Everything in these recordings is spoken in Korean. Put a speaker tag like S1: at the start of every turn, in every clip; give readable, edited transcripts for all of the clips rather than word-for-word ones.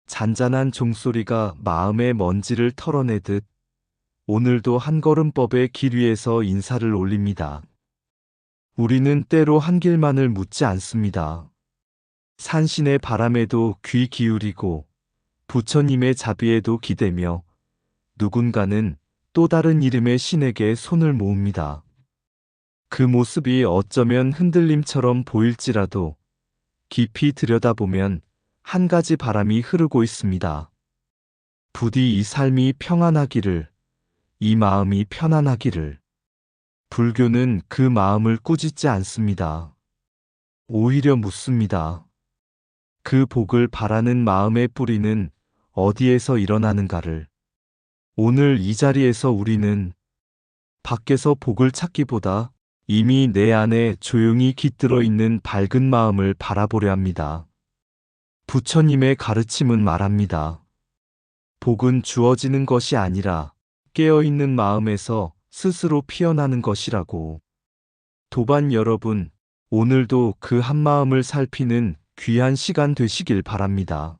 S1: 잔잔한 종소리가 마음의 먼지를 털어내듯 오늘도 한걸음법의 길 위에서 인사를 올립니다. 우리는 때로 한 길만을 묻지 않습니다. 산신의 바람에도 귀 기울이고 부처님의 자비에도 기대며 누군가는 또 다른 이름의 신에게 손을 모읍니다. 그 모습이 어쩌면 흔들림처럼 보일지라도 깊이 들여다보면 한 가지 바람이 흐르고 있습니다. 부디 이 삶이 평안하기를, 이 마음이 편안하기를. 불교는 그 마음을 꾸짖지 않습니다. 오히려 묻습니다. 그 복을 바라는 마음의 뿌리는 어디에서 일어나는가를. 오늘 이 자리에서 우리는 밖에서 복을 찾기보다 이미 내 안에 조용히 깃들어 있는 밝은 마음을 바라보려 합니다. 부처님의 가르침은 말합니다. 복은 주어지는 것이 아니라 깨어있는 마음에서 스스로 피어나는 것이라고. 도반 여러분, 오늘도 그 한마음을 살피는 귀한 시간 되시길 바랍니다.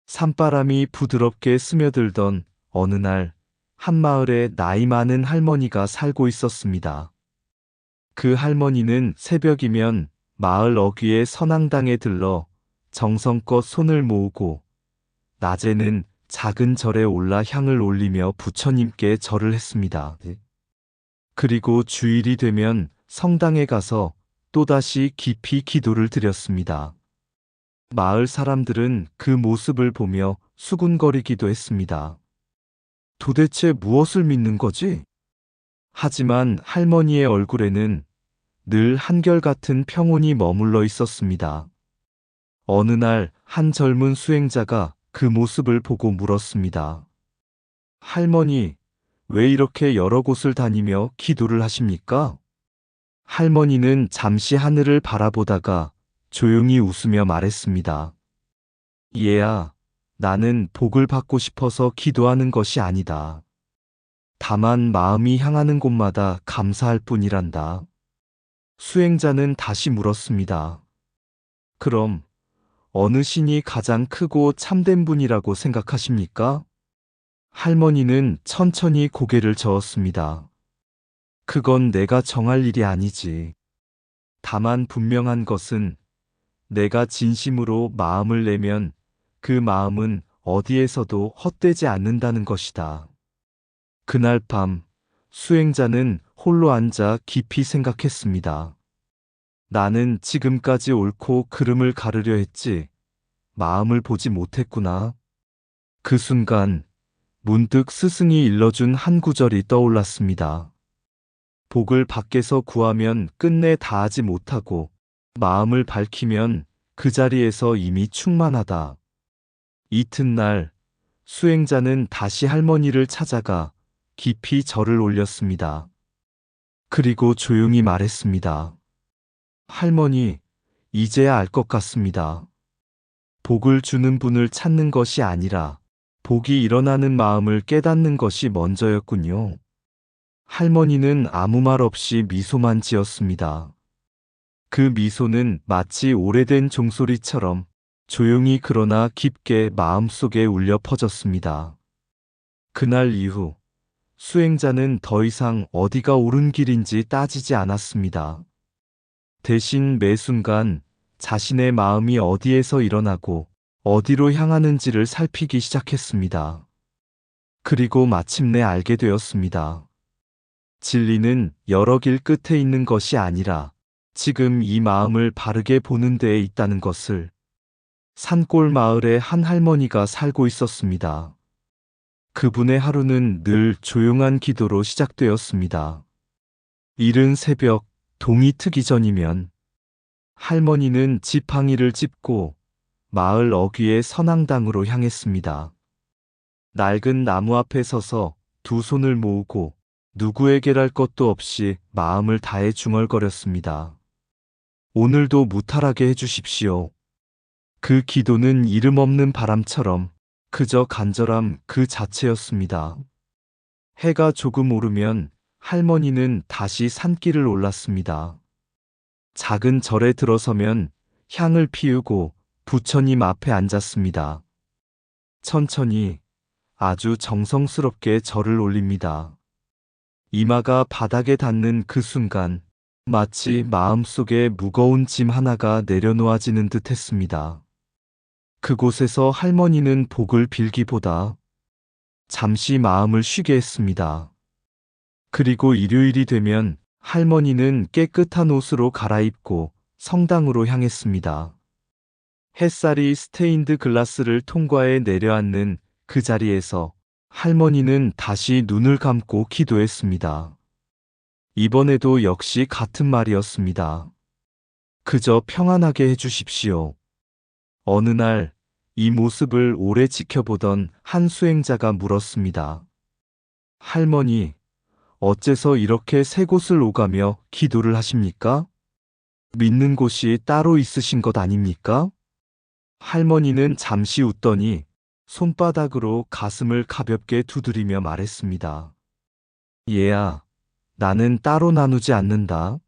S1: 산바람이 부드럽게 스며들던 어느 날, 한 마을에 나이 많은 할머니가 살고 있었습니다. 그 할머니는 새벽이면 마을 어귀의 선앙당에 들러 정성껏 손을 모으고, 낮에는 작은 절에 올라 향을 올리며 부처님께 절을 했습니다. 그리고 주일이 되면 성당에 가서 또다시 깊이 기도를 드렸습니다. 마을 사람들은 그 모습을 보며 수군거리기도 했습니다. 도대체 무엇을 믿는 거지? 하지만 할머니의 얼굴에는 늘 한결같은 평온이 머물러 있었습니다. 어느 날 한 젊은 수행자가 그 모습을 보고 물었습니다. 할머니, 왜 이렇게 여러 곳을 다니며 기도를 하십니까? 할머니는 잠시 하늘을 바라보다가 조용히 웃으며 말했습니다. 얘야, 나는 복을 받고 싶어서 기도하는 것이 아니다. 다만 마음이 향하는 곳마다 감사할 뿐이란다. 수행자는 다시 물었습니다. 그럼 어느 신이 가장 크고 참된 분이라고 생각하십니까? 할머니는 천천히 고개를 저었습니다. 그건 내가 정할 일이 아니지. 다만 분명한 것은 내가 진심으로 마음을 내면 그 마음은 어디에서도 헛되지 않는다는 것이다. 그날 밤, 수행자는 홀로 앉아 깊이 생각했습니다. 나는 지금까지 옳고 그름을 가르려 했지, 마음을 보지 못했구나. 그 순간, 문득 스승이 일러준 한 구절이 떠올랐습니다. 복을 밖에서 구하면 끝내 다하지 못하고, 마음을 밝히면 그 자리에서 이미 충만하다. 이튿날, 수행자는 다시 할머니를 찾아가 깊이 절을 올렸습니다. 그리고 조용히 말했습니다. 할머니, 이제야 알 것 같습니다. 복을 주는 분을 찾는 것이 아니라 복이 일어나는 마음을 깨닫는 것이 먼저였군요. 할머니는 아무 말 없이 미소만 지었습니다. 그 미소는 마치 오래된 종소리처럼 조용히 그러나 깊게 마음속에 울려 퍼졌습니다. 그날 이후 수행자는 더 이상 어디가 옳은 길인지 따지지 않았습니다. 대신 매 순간 자신의 마음이 어디에서 일어나고 어디로 향하는지를 살피기 시작했습니다. 그리고 마침내 알게 되었습니다. 진리는 여러 길 끝에 있는 것이 아니라 지금 이 마음을 바르게 보는 데에 있다는 것을. 산골 마을에 한 할머니가 살고 있었습니다. 그분의 하루는 늘 조용한 기도로 시작되었습니다. 이른 새벽, 동이 트기 전이면 할머니는 지팡이를 짚고 마을 어귀의 선앙당으로 향했습니다. 낡은 나무 앞에 서서 두 손을 모으고 누구에게랄 것도 없이 마음을 다해 중얼거렸습니다. 오늘도 무탈하게 해주십시오. 그 기도는 이름 없는 바람처럼 그저 간절함 그 자체였습니다. 해가 조금 오르면 할머니는 다시 산길을 올랐습니다. 작은 절에 들어서면 향을 피우고 부처님 앞에 앉았습니다. 천천히 아주 정성스럽게 절을 올립니다. 이마가 바닥에 닿는 그 순간 마치 마음속에 무거운 짐 하나가 내려놓아지는 듯 했습니다. 그곳에서 할머니는 복을 빌기보다 잠시 마음을 쉬게 했습니다. 그리고 일요일이 되면 할머니는 깨끗한 옷으로 갈아입고 성당으로 향했습니다. 햇살이 스테인드 글라스를 통과해 내려앉는 그 자리에서 할머니는 다시 눈을 감고 기도했습니다. 이번에도 역시 같은 말이었습니다. 그저 평안하게 해주십시오. 어느 날 이 모습을 오래 지켜보던 한 수행자가 물었습니다. 할머니, 어째서 이렇게 세 곳을 오가며 기도를 하십니까? 믿는 곳이 따로 있으신 것 아닙니까? 할머니는 잠시 웃더니 손바닥으로 가슴을 가볍게 두드리며 말했습니다. 얘야, 나는 따로 나누지 않는다.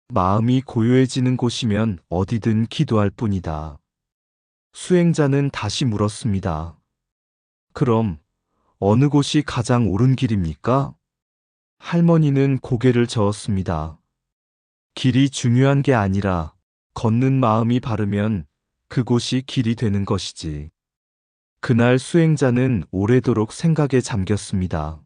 S1: 마음이 고요해지는 곳이면 어디든 기도할 뿐이다. 수행자는 다시 물었습니다. 그럼 어느 곳이 가장 옳은 길입니까? 할머니는 고개를 저었습니다. 길이 중요한 게 아니라 걷는 마음이 바르면 그곳이 길이 되는 것이지. 그날 수행자는 오래도록 생각에 잠겼습니다.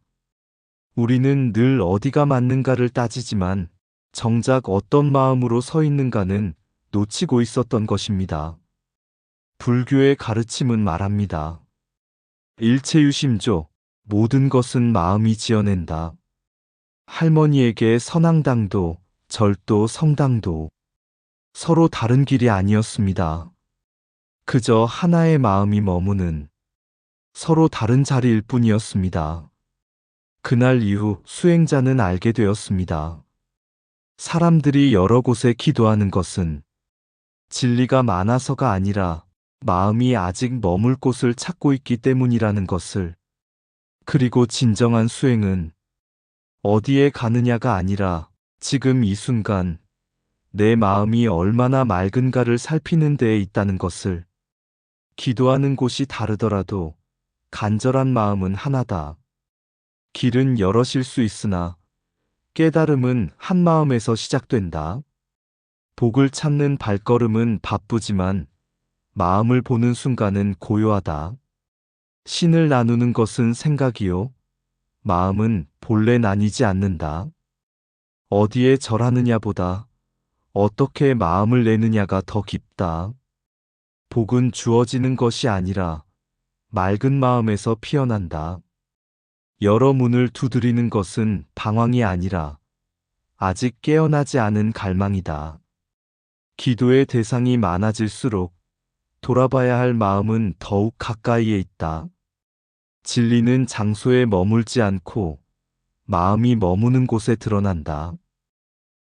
S1: 우리는 늘 어디가 맞는가를 따지지만 정작 어떤 마음으로 서 있는가는 놓치고 있었던 것입니다. 불교의 가르침은 말합니다. 일체유심조, 모든 것은 마음이 지어낸다. 할머니에게 선앙당도, 절도, 성당도 서로 다른 길이 아니었습니다. 그저 하나의 마음이 머무는 서로 다른 자리일 뿐이었습니다. 그날 이후 수행자는 알게 되었습니다. 사람들이 여러 곳에 기도하는 것은 진리가 많아서가 아니라 마음이 아직 머물 곳을 찾고 있기 때문이라는 것을. 그리고 진정한 수행은 어디에 가느냐가 아니라 지금 이 순간 내 마음이 얼마나 맑은가를 살피는 데에 있다는 것을. 기도하는 곳이 다르더라도 간절한 마음은 하나다. 길은 여럿일 수 있으나 깨달음은 한 마음에서 시작된다. 복을 찾는 발걸음은 바쁘지만 마음을 보는 순간은 고요하다. 신을 나누는 것은 생각이요. 마음은 본래 나뉘지 않는다. 어디에 절하느냐보다 어떻게 마음을 내느냐가 더 깊다. 복은 주어지는 것이 아니라 맑은 마음에서 피어난다. 여러 문을 두드리는 것은 방황이 아니라 아직 깨어나지 않은 갈망이다. 기도의 대상이 많아질수록 돌아봐야 할 마음은 더욱 가까이에 있다. 진리는 장소에 머물지 않고 마음이 머무는 곳에 드러난다.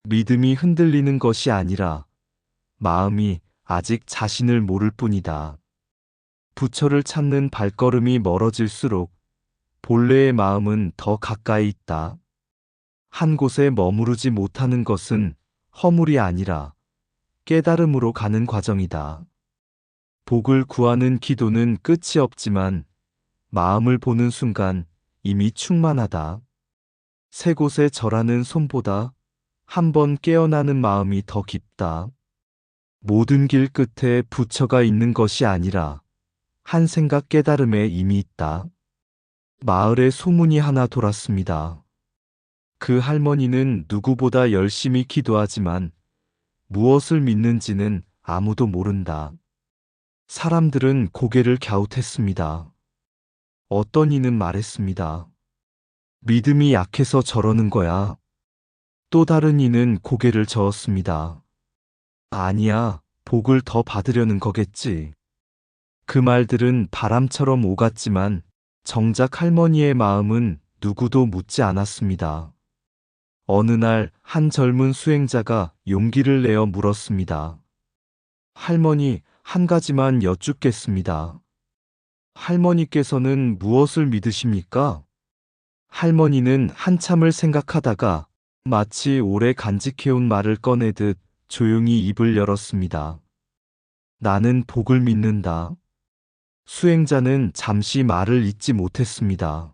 S1: 믿음이 흔들리는 것이 아니라 마음이 아직 자신을 모를 뿐이다. 부처를 찾는 발걸음이 멀어질수록 본래의 마음은 더 가까이 있다. 한 곳에 머무르지 못하는 것은 허물이 아니라 깨달음으로 가는 과정이다. 복을 구하는 기도는 끝이 없지만 마음을 보는 순간 이미 충만하다. 세 곳에 절하는 손보다 한 번 깨어나는 마음이 더 깊다. 모든 길 끝에 부처가 있는 것이 아니라 한 생각 깨달음에 이미 있다. 마을에 소문이 하나 돌았습니다. 그 할머니는 누구보다 열심히 기도하지만 무엇을 믿는지는 아무도 모른다. 사람들은 고개를 갸웃했습니다. 어떤 이는 말했습니다. 믿음이 약해서 저러는 거야. 또 다른 이는 고개를 저었습니다. 아니야, 복을 더 받으려는 거겠지. 그 말들은 바람처럼 오갔지만 정작 할머니의 마음은 누구도 묻지 않았습니다. 어느 날 한 젊은 수행자가 용기를 내어 물었습니다. 할머니, 한 가지만 여쭙겠습니다. 할머니께서는 무엇을 믿으십니까? 할머니는 한참을 생각하다가 마치 오래 간직해온 말을 꺼내듯 조용히 입을 열었습니다. 나는 복을 믿는다. 수행자는 잠시 말을 잇지 못했습니다.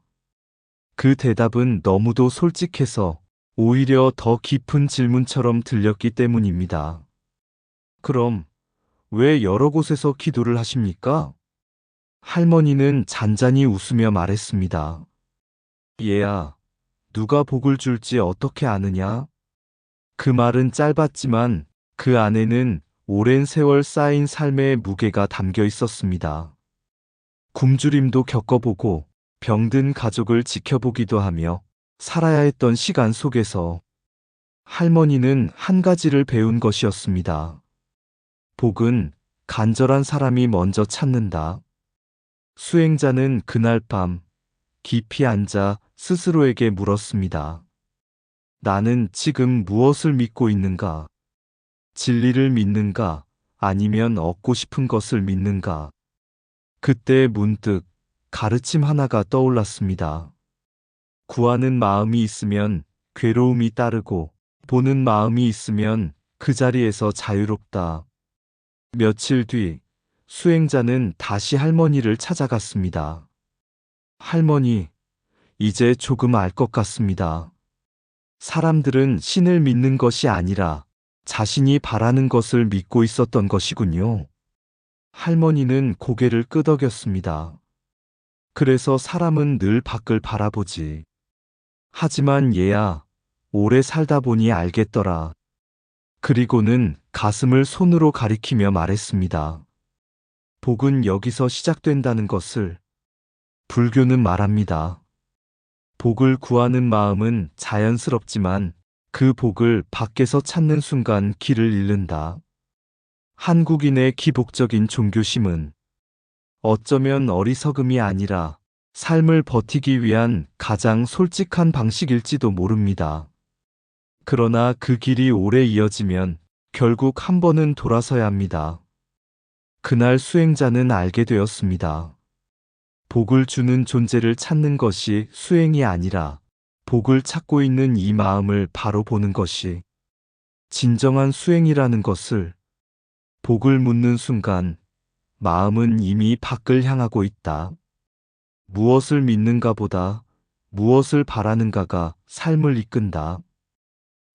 S1: 그 대답은 너무도 솔직해서 오히려 더 깊은 질문처럼 들렸기 때문입니다. 그럼 왜 여러 곳에서 기도를 하십니까? 할머니는 잔잔히 웃으며 말했습니다. 얘야, 누가 복을 줄지 어떻게 아느냐? 그 말은 짧았지만 그 안에는 오랜 세월 쌓인 삶의 무게가 담겨 있었습니다. 굶주림도 겪어보고 병든 가족을 지켜보기도 하며 살아야 했던 시간 속에서 할머니는 한 가지를 배운 것이었습니다. 복은 간절한 사람이 먼저 찾는다. 수행자는 그날 밤 깊이 앉아 스스로에게 물었습니다. 나는 지금 무엇을 믿고 있는가? 진리를 믿는가? 아니면 얻고 싶은 것을 믿는가? 그때 문득 가르침 하나가 떠올랐습니다. 구하는 마음이 있으면 괴로움이 따르고 보는 마음이 있으면 그 자리에서 자유롭다. 며칠 뒤 수행자는 다시 할머니를 찾아갔습니다. 할머니, 이제 조금 알 것 같습니다. 사람들은 신을 믿는 것이 아니라 자신이 바라는 것을 믿고 있었던 것이군요. 할머니는 고개를 끄덕였습니다. 그래서 사람은 늘 밖을 바라보지. 하지만 얘야, 오래 살다 보니 알겠더라. 그리고는 가슴을 손으로 가리키며 말했습니다. 복은 여기서 시작된다는 것을 불교는 말합니다. 복을 구하는 마음은 자연스럽지만 그 복을 밖에서 찾는 순간 길을 잃는다. 한국인의 기복적인 종교심은 어쩌면 어리석음이 아니라 삶을 버티기 위한 가장 솔직한 방식일지도 모릅니다. 그러나 그 길이 오래 이어지면 결국 한 번은 돌아서야 합니다. 그날 수행자는 알게 되었습니다. 복을 주는 존재를 찾는 것이 수행이 아니라 복을 찾고 있는 이 마음을 바로 보는 것이 진정한 수행이라는 것을 복을 묻는 순간 마음은 이미 밖을 향하고 있다. 무엇을 믿는가 보다 무엇을 바라는가가 삶을 이끈다.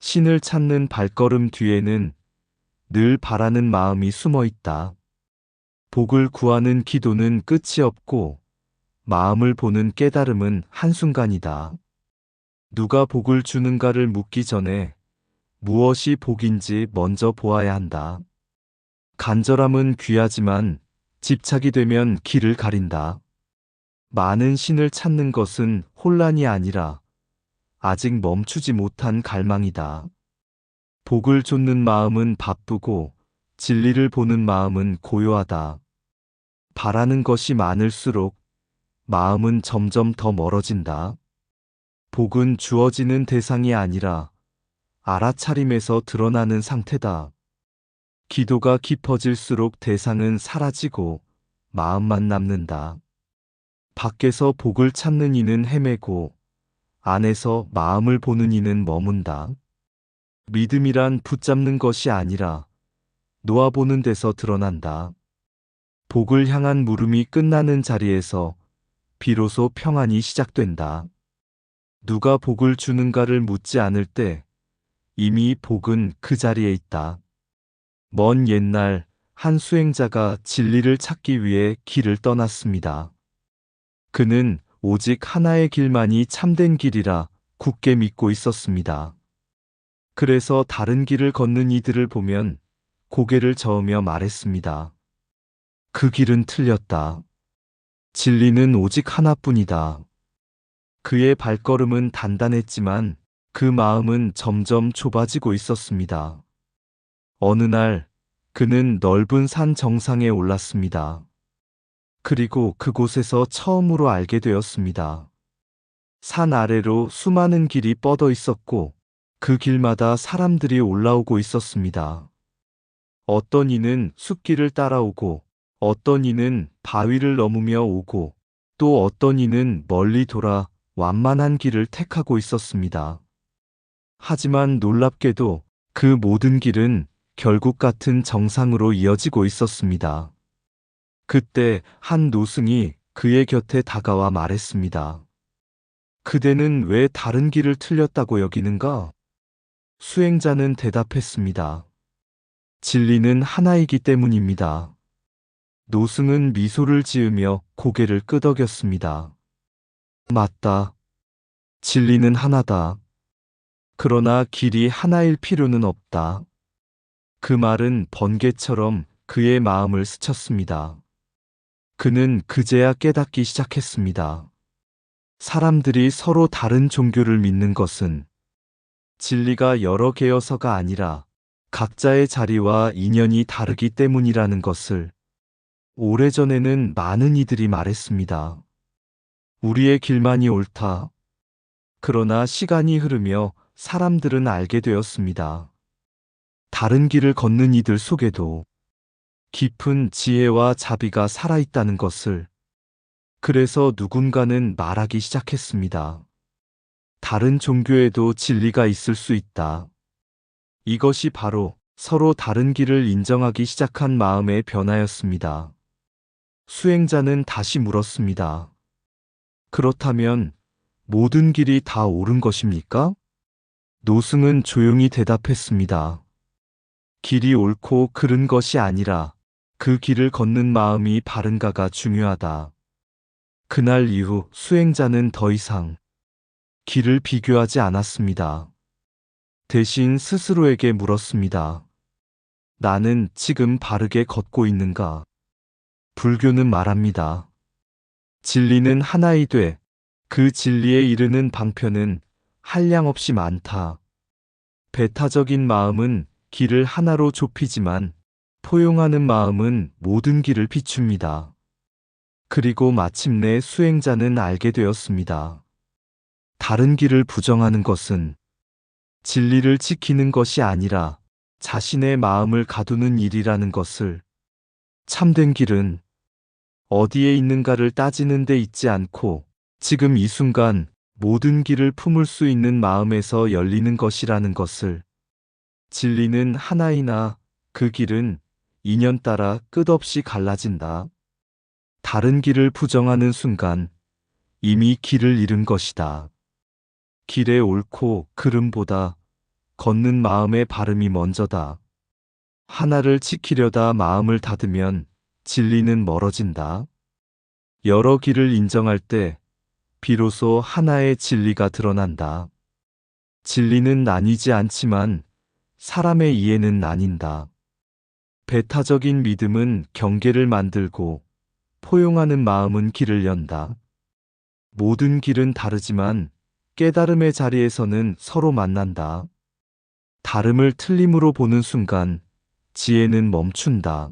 S1: 신을 찾는 발걸음 뒤에는 늘 바라는 마음이 숨어 있다. 복을 구하는 기도는 끝이 없고 마음을 보는 깨달음은 한순간이다. 누가 복을 주는가를 묻기 전에 무엇이 복인지 먼저 보아야 한다. 간절함은 귀하지만 집착이 되면 길을 가린다. 많은 신을 찾는 것은 혼란이 아니라 아직 멈추지 못한 갈망이다. 복을 좇는 마음은 바쁘고 진리를 보는 마음은 고요하다. 바라는 것이 많을수록 마음은 점점 더 멀어진다. 복은 주어지는 대상이 아니라 알아차림에서 드러나는 상태다. 기도가 깊어질수록 대상은 사라지고 마음만 남는다. 밖에서 복을 찾는 이는 헤매고 안에서 마음을 보는 이는 머문다. 믿음이란 붙잡는 것이 아니라 놓아보는 데서 드러난다. 복을 향한 물음이 끝나는 자리에서 비로소 평안이 시작된다. 누가 복을 주는가를 묻지 않을 때 이미 복은 그 자리에 있다. 먼 옛날 한 수행자가 진리를 찾기 위해 길을 떠났습니다. 그는 오직 하나의 길만이 참된 길이라 굳게 믿고 있었습니다. 그래서 다른 길을 걷는 이들을 보면 고개를 저으며 말했습니다. 그 길은 틀렸다. 진리는 오직 하나뿐이다. 그의 발걸음은 단단했지만 그 마음은 점점 좁아지고 있었습니다. 어느 날 그는 넓은 산 정상에 올랐습니다. 그리고 그곳에서 처음으로 알게 되었습니다. 산 아래로 수많은 길이 뻗어 있었고 그 길마다 사람들이 올라오고 있었습니다. 어떤 이는 숲길을 따라오고 어떤 이는 바위를 넘으며 오고 또 어떤 이는 멀리 돌아 완만한 길을 택하고 있었습니다. 하지만 놀랍게도 그 모든 길은 결국 같은 정상으로 이어지고 있었습니다. 그때 한 노승이 그의 곁에 다가와 말했습니다. 그대는 왜 다른 길을 틀렸다고 여기는가? 수행자는 대답했습니다. 진리는 하나이기 때문입니다. 노승은 미소를 지으며 고개를 끄덕였습니다. 맞다. 진리는 하나다. 그러나 길이 하나일 필요는 없다. 그 말은 번개처럼 그의 마음을 스쳤습니다. 그는 그제야 깨닫기 시작했습니다. 사람들이 서로 다른 종교를 믿는 것은 진리가 여러 개여서가 아니라 각자의 자리와 인연이 다르기 때문이라는 것을 오래전에는 많은 이들이 말했습니다. 우리의 길만이 옳다. 그러나 시간이 흐르며 사람들은 알게 되었습니다. 다른 길을 걷는 이들 속에도 깊은 지혜와 자비가 살아있다는 것을. 그래서 누군가는 말하기 시작했습니다. 다른 종교에도 진리가 있을 수 있다. 이것이 바로 서로 다른 길을 인정하기 시작한 마음의 변화였습니다. 수행자는 다시 물었습니다. 그렇다면 모든 길이 다 옳은 것입니까? 노승은 조용히 대답했습니다. 길이 옳고 그른 것이 아니라 그 길을 걷는 마음이 바른가가 중요하다. 그날 이후 수행자는 더 이상 길을 비교하지 않았습니다. 대신 스스로에게 물었습니다. 나는 지금 바르게 걷고 있는가? 불교는 말합니다. 진리는 하나이되 그 진리에 이르는 방편은 한량없이 많다. 배타적인 마음은 길을 하나로 좁히지만 포용하는 마음은 모든 길을 비춥니다. 그리고 마침내 수행자는 알게 되었습니다. 다른 길을 부정하는 것은 진리를 지키는 것이 아니라 자신의 마음을 가두는 일이라는 것을. 참된 길은 어디에 있는가를 따지는 데 있지 않고 지금 이 순간 모든 길을 품을 수 있는 마음에서 열리는 것이라는 것을. 진리는 하나이나 그 길은 인연 따라 끝없이 갈라진다. 다른 길을 부정하는 순간 이미 길을 잃은 것이다. 길의 옳고 그름보다 걷는 마음의 바름이 먼저다. 하나를 지키려다 마음을 닫으면 진리는 멀어진다. 여러 길을 인정할 때 비로소 하나의 진리가 드러난다. 진리는 나뉘지 않지만 사람의 이해는 나뉜다. 배타적인 믿음은 경계를 만들고 포용하는 마음은 길을 연다. 모든 길은 다르지만 깨달음의 자리에서는 서로 만난다. 다름을 틀림으로 보는 순간 지혜는 멈춘다.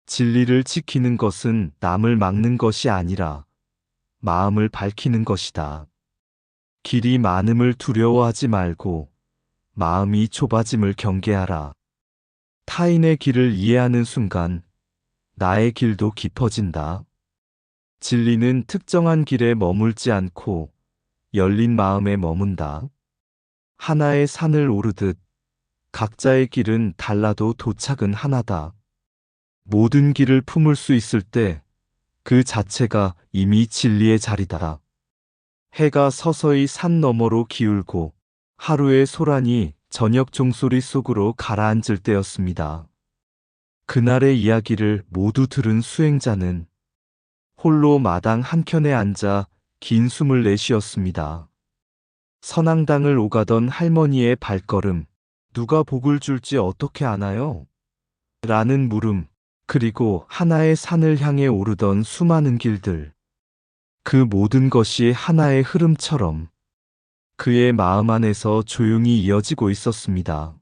S1: 진리를 지키는 것은 남을 막는 것이 아니라 마음을 밝히는 것이다. 길이 많음을 두려워하지 말고 마음이 좁아짐을 경계하라. 타인의 길을 이해하는 순간 나의 길도 깊어진다. 진리는 특정한 길에 머물지 않고 열린 마음에 머문다. 하나의 산을 오르듯 각자의 길은 달라도 도착은 하나다. 모든 길을 품을 수 있을 때 그 자체가 이미 진리의 자리다. 해가 서서히 산 너머로 기울고 하루의 소란이 저녁 종소리 속으로 가라앉을 때였습니다. 그날의 이야기를 모두 들은 수행자는 홀로 마당 한켠에 앉아 긴 숨을 내쉬었습니다. 선앙당을 오가던 할머니의 발걸음, 누가 복을 줄지 어떻게 아나요? 라는 물음, 그리고 하나의 산을 향해 오르던 수많은 길들. 그 모든 것이 하나의 흐름처럼 그의 마음 안에서 조용히 이어지고 있었습니다.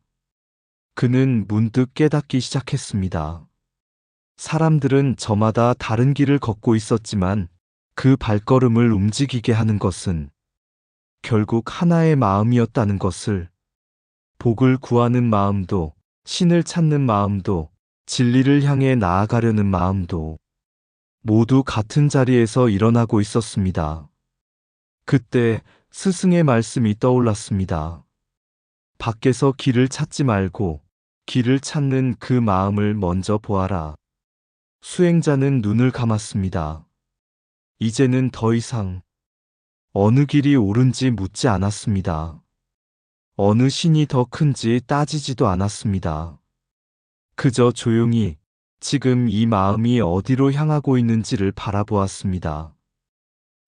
S1: 그는 문득 깨닫기 시작했습니다. 사람들은 저마다 다른 길을 걷고 있었지만 그 발걸음을 움직이게 하는 것은 결국 하나의 마음이었다는 것을. 복을 구하는 마음도, 신을 찾는 마음도, 진리를 향해 나아가려는 마음도 모두 같은 자리에서 일어나고 있었습니다. 그때 스승의 말씀이 떠올랐습니다. 밖에서 길을 찾지 말고 길을 찾는 그 마음을 먼저 보아라. 수행자는 눈을 감았습니다. 이제는 더 이상 어느 길이 옳은지 묻지 않았습니다. 어느 신이 더 큰지 따지지도 않았습니다. 그저 조용히 지금 이 마음이 어디로 향하고 있는지를 바라보았습니다.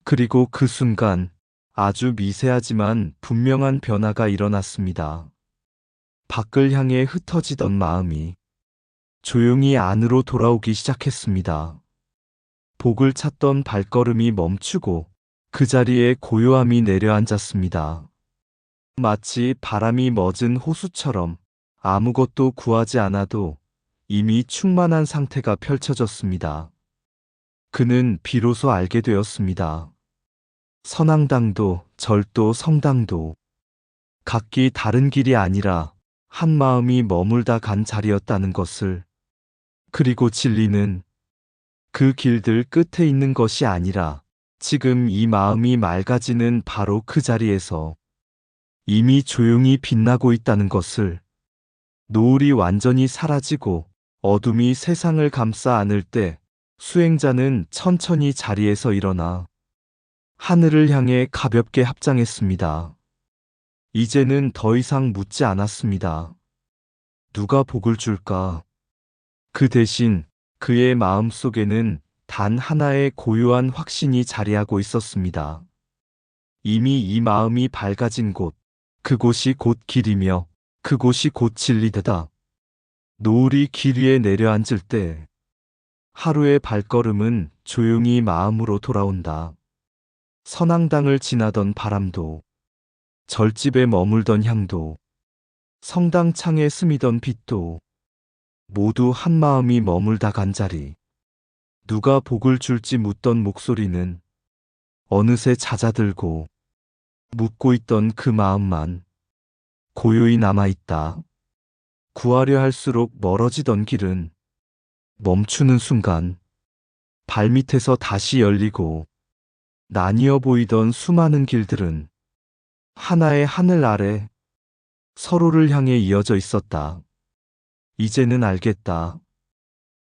S1: 그리고 그 순간 아주 미세하지만 분명한 변화가 일어났습니다. 밖을 향해 흩어지던 마음이 조용히 안으로 돌아오기 시작했습니다. 복을 찾던 발걸음이 멈추고 그 자리에 고요함이 내려앉았습니다. 마치 바람이 멎은 호수처럼 아무것도 구하지 않아도 이미 충만한 상태가 펼쳐졌습니다. 그는 비로소 알게 되었습니다. 선앙당도 절도 성당도 각기 다른 길이 아니라 한 마음이 머물다 간 자리였다는 것을, 그리고 진리는 그 길들 끝에 있는 것이 아니라 지금 이 마음이 맑아지는 바로 그 자리에서 이미 조용히 빛나고 있다는 것을, 노을이 완전히 사라지고 어둠이 세상을 감싸 안을 때 수행자는 천천히 자리에서 일어나 하늘을 향해 가볍게 합장했습니다. 이제는 더 이상 묻지 않았습니다. 누가 복을 줄까? 그 대신 그의 마음 속에는 단 하나의 고요한 확신이 자리하고 있었습니다. 이미 이 마음이 밝아진 곳, 그곳이 곧 길이며 그곳이 곧 진리다. 노을이 길 위에 내려앉을 때 하루의 발걸음은 조용히 마음으로 돌아온다. 선앙당을 지나던 바람도, 절집에 머물던 향도, 성당 창에 스미던 빛도 모두 한 마음이 머물다 간 자리. 누가 복을 줄지 묻던 목소리는 어느새 잦아들고 묻고 있던 그 마음만 고요히 남아있다. 구하려 할수록 멀어지던 길은 멈추는 순간 발밑에서 다시 열리고, 나뉘어 보이던 수많은 길들은 하나의 하늘 아래 서로를 향해 이어져 있었다. 이제는 알겠다.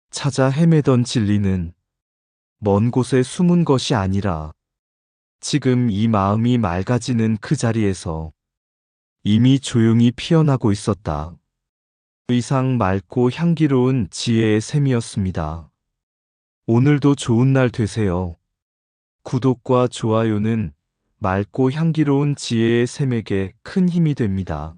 S1: 찾아 헤매던 진리는 먼 곳에 숨은 것이 아니라 지금 이 마음이 맑아지는 그 자리에서 이미 조용히 피어나고 있었다. 의상 맑고 향기로운 지혜의 샘이었습니다. 오늘도 좋은 날 되세요. 구독과 좋아요는 맑고 향기로운 지혜의 샘에게 큰 힘이 됩니다.